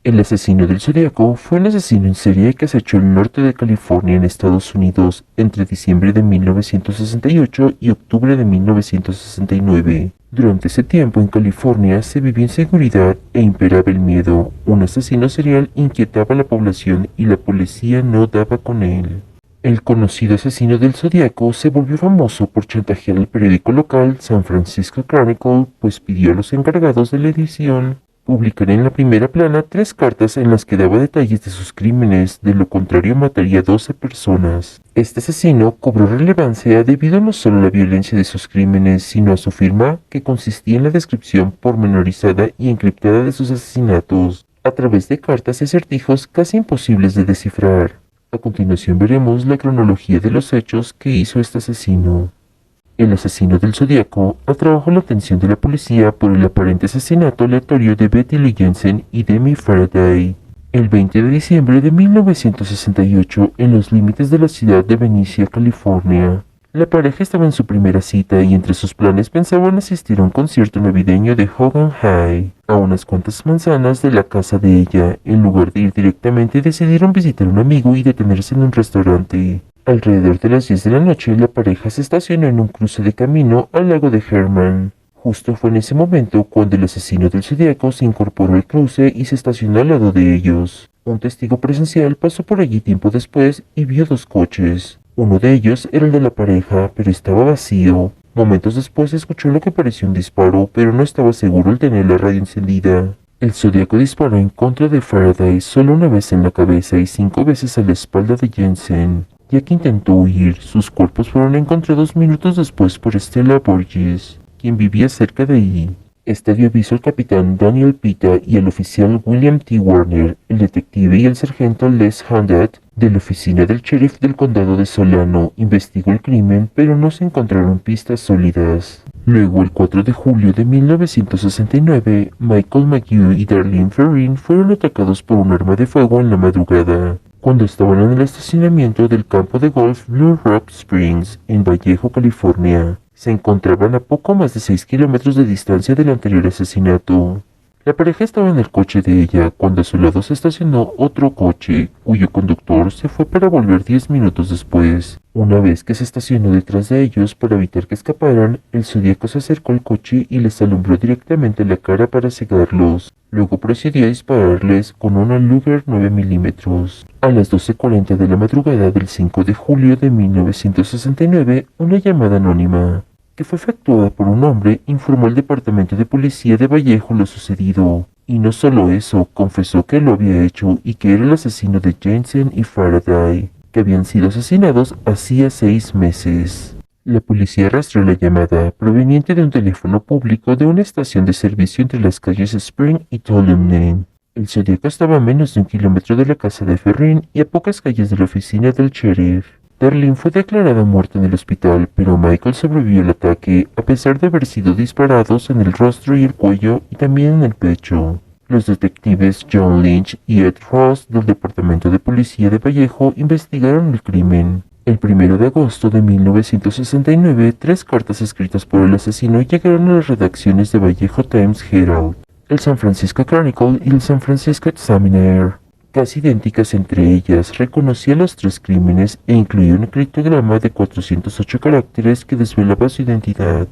El asesino del Zodiaco fue un asesino en serie que acechó el norte de California en Estados Unidos entre diciembre de 1968 y octubre de 1969. Durante ese tiempo en California se vivía inseguridad e imperaba el miedo. Un asesino serial inquietaba a la población y la policía no daba con él. El conocido asesino del Zodiaco se volvió famoso por chantajear al periódico local San Francisco Chronicle, pues pidió a los encargados de la edición publicar en la primera plana 3 cartas en las que daba detalles de sus crímenes, de lo contrario mataría a 12 personas. Este asesino cobró relevancia debido no solo a la violencia de sus crímenes, sino a su firma, que consistía en la descripción pormenorizada y encriptada de sus asesinatos, a través de cartas y acertijos casi imposibles de descifrar. A continuación veremos la cronología de los hechos que hizo este asesino. El asesino del Zodiaco atrajo la atención de la policía por el aparente asesinato aleatorio de Betty Lee Jensen y Demi Faraday. El 20 de diciembre de 1968, en los límites de la ciudad de Venicia, California. La pareja estaba en su primera cita y entre sus planes pensaban asistir a un concierto navideño de Hogan High, a unas cuantas manzanas de la casa de ella. En lugar de ir directamente, decidieron visitar a un amigo y detenerse en un restaurante. Alrededor de las 10 de la noche, la pareja se estacionó en un cruce de camino al lago de Herman. Justo fue en ese momento cuando el asesino del Zodiaco se incorporó al cruce y se estacionó al lado de ellos. Un testigo presencial pasó por allí tiempo después y vio 2 coches. Uno de ellos era el de la pareja, pero estaba vacío. Momentos después escuchó lo que parecía un disparo, pero no estaba seguro al tener la radio encendida. El Zodiaco disparó en contra de Faraday solo una vez en la cabeza y 5 veces a la espalda de Jensen. Ya que intentó huir, sus cuerpos fueron encontrados minutos después por Stella Borges, quien vivía cerca de ahí. Este dio aviso al capitán Daniel Pita y al oficial William T. Warner, el detective y el sargento Les Hundat de la oficina del sheriff del condado de Solano. Investigó el crimen, pero no se encontraron pistas sólidas. Luego, el 4 de julio de 1969, Michael McHugh y Darlene Ferrin fueron atacados por un arma de fuego en la madrugada, cuando estaban en el estacionamiento del campo de golf Blue Rock Springs, en Vallejo, California. Se encontraban a poco más de 6 kilómetros de distancia del anterior asesinato. La pareja estaba en el coche de ella cuando a su lado se estacionó otro coche, cuyo conductor se fue para volver 10 minutos después. Una vez que se estacionó detrás de ellos para evitar que escaparan, el Zodiaco se acercó al coche y les alumbró directamente la cara para cegarlos. Luego procedió a dispararles con una Luger 9 milímetros. A las 12:40 de la madrugada del 5 de julio de 1969, una llamada anónima, que fue efectuada por un hombre, informó al departamento de policía de Vallejo lo sucedido. Y no solo eso, confesó que lo había hecho y que era el asesino de Jensen y Faraday, que habían sido asesinados hacía 6 meses. La policía arrastró la llamada, proveniente de un teléfono público de una estación de servicio entre las calles Spring y Tuolumne. El Zodiaco estaba a menos de 1 kilómetro de la casa de Ferrin y a pocas calles de la oficina del sheriff. Darlene fue declarada muerta en el hospital, pero Michael sobrevivió al ataque, a pesar de haber sido disparados en el rostro y el cuello y también en el pecho. Los detectives John Lynch y Ed Ross del Departamento de Policía de Vallejo investigaron el crimen. El 1 de agosto de 1969, 3 cartas escritas por el asesino llegaron a las redacciones de Vallejo Times-Herald, el San Francisco Chronicle y el San Francisco Examiner. Casi idénticas entre ellas, reconocía los 3 crímenes e incluía un criptograma de 408 caracteres que desvelaba su identidad.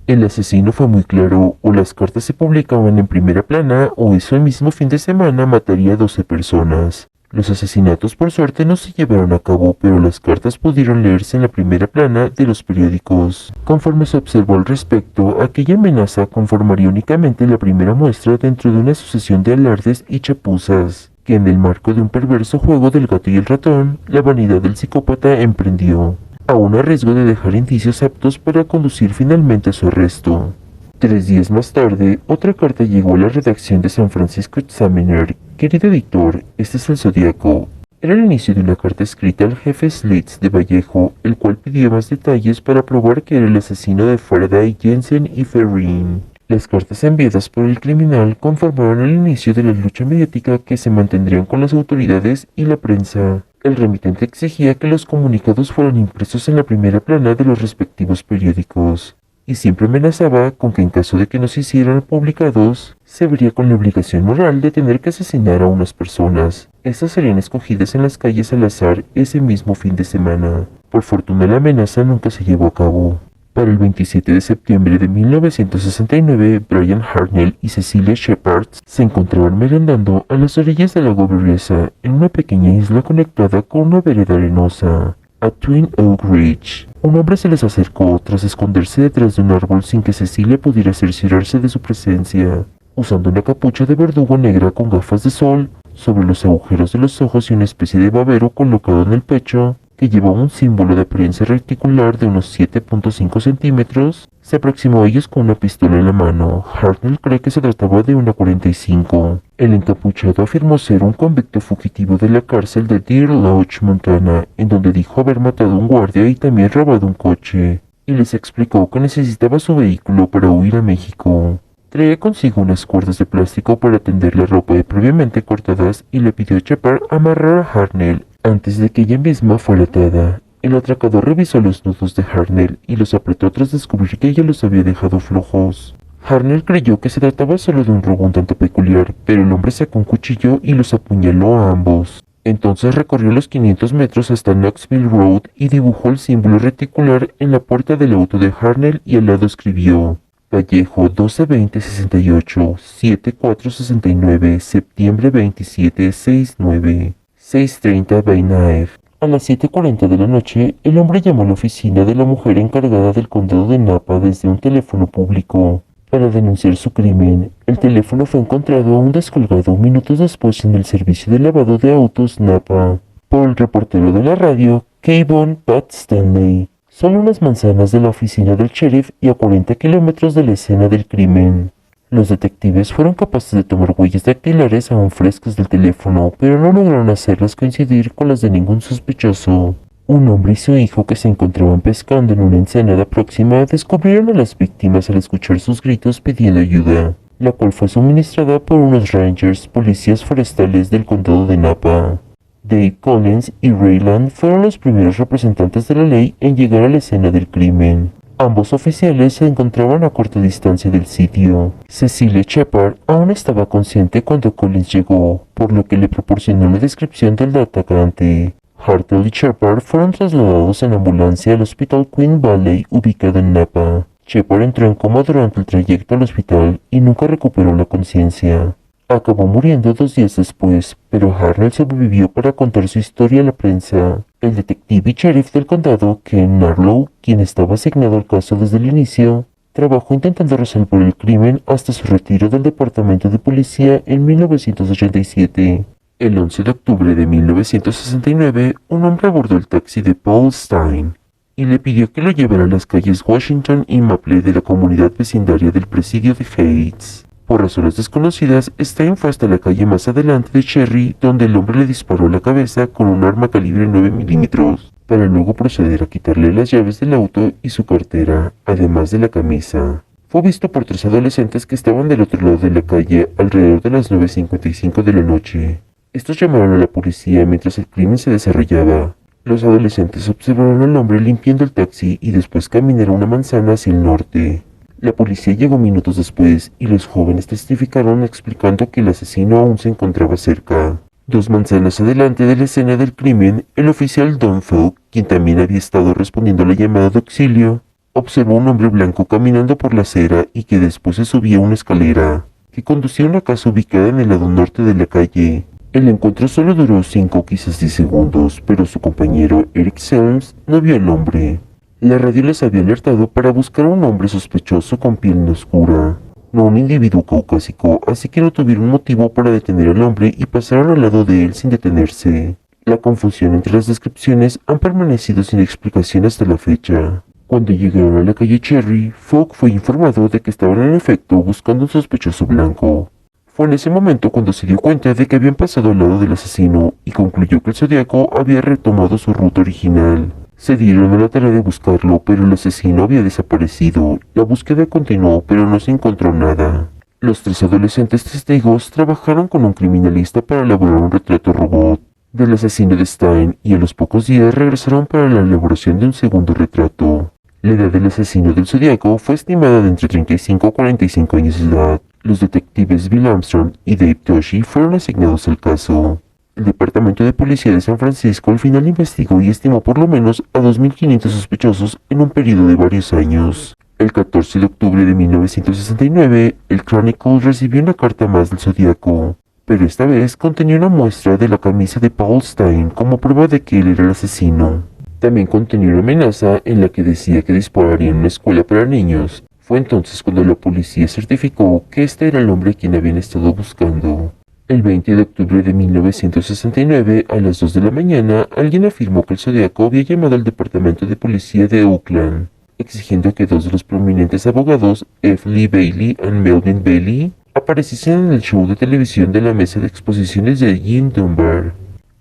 El asesino fue muy claro: o las cartas se publicaban en primera plana o ese mismo fin de semana mataría a 12 personas. Los asesinatos por suerte no se llevaron a cabo, pero las cartas pudieron leerse en la primera plana de los periódicos. Conforme se observó al respecto, aquella amenaza conformaría únicamente la primera muestra dentro de una sucesión de alardes y chapuzas que, en el marco de un perverso juego del gato y el ratón, la vanidad del psicópata emprendió, aún a riesgo de dejar indicios aptos para conducir finalmente a su arresto. 3 días más tarde, otra carta llegó a la redacción de San Francisco Examiner. Querido editor, este es el Zodiaco. Era el inicio de una carta escrita al jefe Slits de Vallejo, el cual pidió más detalles para probar que era el asesino de Faraday, Jensen y Ferrin. Las cartas enviadas por el criminal conformaron el inicio de la lucha mediática que se mantendrían con las autoridades y la prensa. El remitente exigía que los comunicados fueran impresos en la primera plana de los respectivos periódicos. y siempre amenazaba con que en caso de que no se hicieran publicados, se vería con la obligación moral de tener que asesinar a unas personas. Estas serían escogidas en las calles al azar ese mismo fin de semana. Por fortuna la amenaza nunca se llevó a cabo. Para el 27 de septiembre de 1969, Brian Hartnell y Cecilia Shepard se encontraban merendando a las orillas del lago Berryessa, en una pequeña isla conectada con una vereda arenosa, a Twin Oak Ridge. Un hombre se les acercó tras esconderse detrás de un árbol sin que Cecilia pudiera cerciorarse de su presencia. Usando una capucha de verdugo negra con gafas de sol sobre los agujeros de los ojos y una especie de babero colocado en el pecho, que llevaba un símbolo de apariencia reticular de unos 7.5 centímetros, se aproximó a ellos con una pistola en la mano. Hartnell cree que se trataba de una 45. El encapuchado afirmó ser un convicto fugitivo de la cárcel de Deer Lodge, Montana, en donde dijo haber matado a un guardia y también robado un coche, y les explicó que necesitaba su vehículo para huir a México. Traía consigo unas cuerdas de plástico para tender la ropa previamente cortadas y le pidió a Shepard amarrar a Hartnell antes de que ella misma fuera atada. El atracador revisó los nudos de Hartnell y los apretó tras descubrir que ella los había dejado flojos. Hartnell creyó que se trataba solo de un robo un tanto peculiar, pero el hombre sacó un cuchillo y los apuñaló a ambos. Entonces recorrió los 500 metros hasta Knoxville Road y dibujó el símbolo reticular en la puerta del auto de Hartnell y al lado escribió: Vallejo 12-20-68, 7-4-69, septiembre 27-69, 6:30 by Knife. A las 7:40 de la noche, el hombre llamó a la oficina de la mujer encargada del condado de Napa desde un teléfono público para denunciar su crimen. El teléfono fue encontrado aún descolgado minutos después en el servicio de lavado de autos Napa por el reportero de la radio, Kayvon Pat Stanley. Solo unas manzanas de la oficina del sheriff y a 40 kilómetros de la escena del crimen. Los detectives fueron capaces de tomar huellas dactilares aún frescas del teléfono, pero no lograron hacerlas coincidir con las de ningún sospechoso. Un hombre y su hijo que se encontraban pescando en una ensenada próxima descubrieron a las víctimas al escuchar sus gritos pidiendo ayuda, la cual fue suministrada por unos rangers, policías forestales del condado de Napa. Dave Collins y Ray Land fueron los primeros representantes de la ley en llegar a la escena del crimen. Ambos oficiales se encontraban a corta distancia del sitio. Cecilia Shepard aún estaba consciente cuando Collins llegó, por lo que le proporcionó una descripción del atacante. Hartnell y Shepard fueron trasladados en ambulancia al Hospital Queen Valley, ubicado en Napa. Shepard entró en coma durante el trayecto al hospital y nunca recuperó la conciencia. Acabó muriendo 2 días después, pero Hartnell sobrevivió para contar su historia a la prensa. El detective y sheriff del condado, Ken Narlow, quien estaba asignado al caso desde el inicio, trabajó intentando resolver el crimen hasta su retiro del departamento de policía en 1987. El 11 de octubre de 1969, un hombre abordó el taxi de Paul Stine y le pidió que lo llevara a las calles Washington y Maple de la comunidad vecindaria del presidio de Heights. Por razones desconocidas, Stein fue hasta la calle más adelante de Cherry, donde el hombre le disparó a la cabeza con un arma calibre 9 milímetros, para luego proceder a quitarle las llaves del auto y su cartera, además de la camisa. Fue visto por 3 adolescentes que estaban del otro lado de la calle alrededor de las 9:55 de la noche. Estos llamaron a la policía mientras el crimen se desarrollaba. Los adolescentes observaron al hombre limpiando el taxi y después caminaron una manzana hacia el norte. La policía llegó minutos después y los jóvenes testificaron explicando que el asesino aún se encontraba cerca. 2 manzanas adelante de la escena del crimen, el oficial Don Falk, quien también había estado respondiendo a la llamada de auxilio, observó a un hombre blanco caminando por la acera y que después se subía a una escalera que conducía a una casa ubicada en el lado norte de la calle. El encuentro solo duró 5 o quizás 10 segundos, pero su compañero Eric Selms no vio al hombre. La radio les había alertado para buscar a un hombre sospechoso con piel oscura, no un individuo caucásico, así que no tuvieron motivo para detener al hombre y pasaron al lado de él sin detenerse. La confusión entre las descripciones han permanecido sin explicación hasta la fecha. Cuando llegaron a la calle Cherry, Falk fue informado de que estaban en efecto buscando un sospechoso blanco. Fue en ese momento cuando se dio cuenta de que habían pasado al lado del asesino y concluyó que el Zodiaco había retomado su ruta original. Se dieron a la tarea de buscarlo, pero el asesino había desaparecido. La búsqueda continuó, pero no se encontró nada. Los 3 adolescentes testigos trabajaron con un criminalista para elaborar un retrato robot del asesino de Stein y a los pocos días regresaron para la elaboración de un segundo retrato. La edad del asesino del Zodíaco fue estimada de entre 35 a 45 años de edad. Los detectives Bill Armstrong y Dave Toschi fueron asignados al caso. El Departamento de Policía de San Francisco al final investigó y estimó por lo menos a 2.500 sospechosos en un periodo de varios años. El 14 de octubre de 1969, el Chronicle recibió una carta más del Zodíaco, pero esta vez contenía una muestra de la camisa de Paul Stine como prueba de que él era el asesino. También contenía una amenaza en la que decía que dispararía en una escuela para niños. Fue entonces cuando la policía certificó que este era el hombre a quien habían estado buscando. El 20 de octubre de 1969, a las 2 de la mañana, alguien afirmó que el Zodíaco había llamado al Departamento de Policía de Oakland, exigiendo que dos de los prominentes abogados, F. Lee Bailey y Melvin Bailey, apareciesen en el show de televisión de la mesa de exposiciones de Jim Dunbar.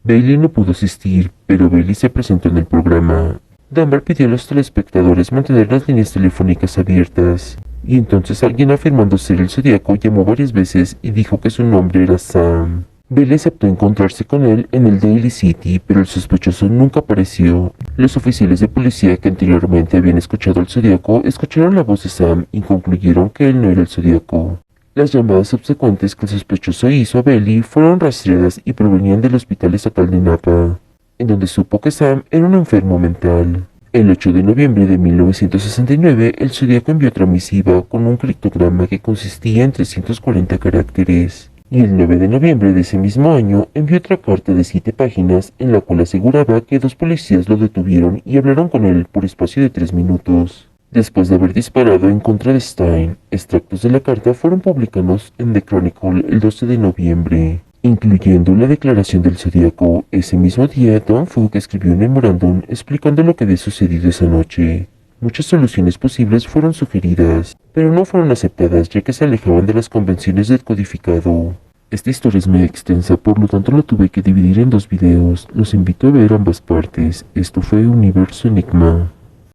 Bailey no pudo asistir, pero Bailey se presentó en el programa. Dunbar pidió a los telespectadores mantener las líneas telefónicas abiertas, y entonces alguien afirmando ser el Zodíaco llamó varias veces y dijo que su nombre era Sam. Bailey aceptó encontrarse con él en el Daly City, pero el sospechoso nunca apareció. Los oficiales de policía que anteriormente habían escuchado al Zodíaco escucharon la voz de Sam y concluyeron que él no era el Zodíaco. Las llamadas subsecuentes que el sospechoso hizo a Bailey fueron rastreadas y provenían del Hospital Estatal de Napa, en donde supo que Sam era un enfermo mental. El 8 de noviembre de 1969, el Zodíaco envió otra misiva con un criptograma que consistía en 340 caracteres. Y el 9 de noviembre de ese mismo año envió otra carta de 7 páginas en la cual aseguraba que dos policías lo detuvieron y hablaron con él por espacio de 3 minutos. Después de haber disparado en contra de Stein, extractos de la carta fueron publicados en The Chronicle el 12 de noviembre, incluyendo la declaración del Zodíaco. Ese mismo día, Don Fugg escribió un memorándum explicando lo que había sucedido esa noche. Muchas soluciones posibles fueron sugeridas, pero no fueron aceptadas ya que se alejaban de las convenciones del codificado. Esta historia es muy extensa, por lo tanto la tuve que dividir en 2 videos. Los invito a ver ambas partes. Esto fue Universo Enigma.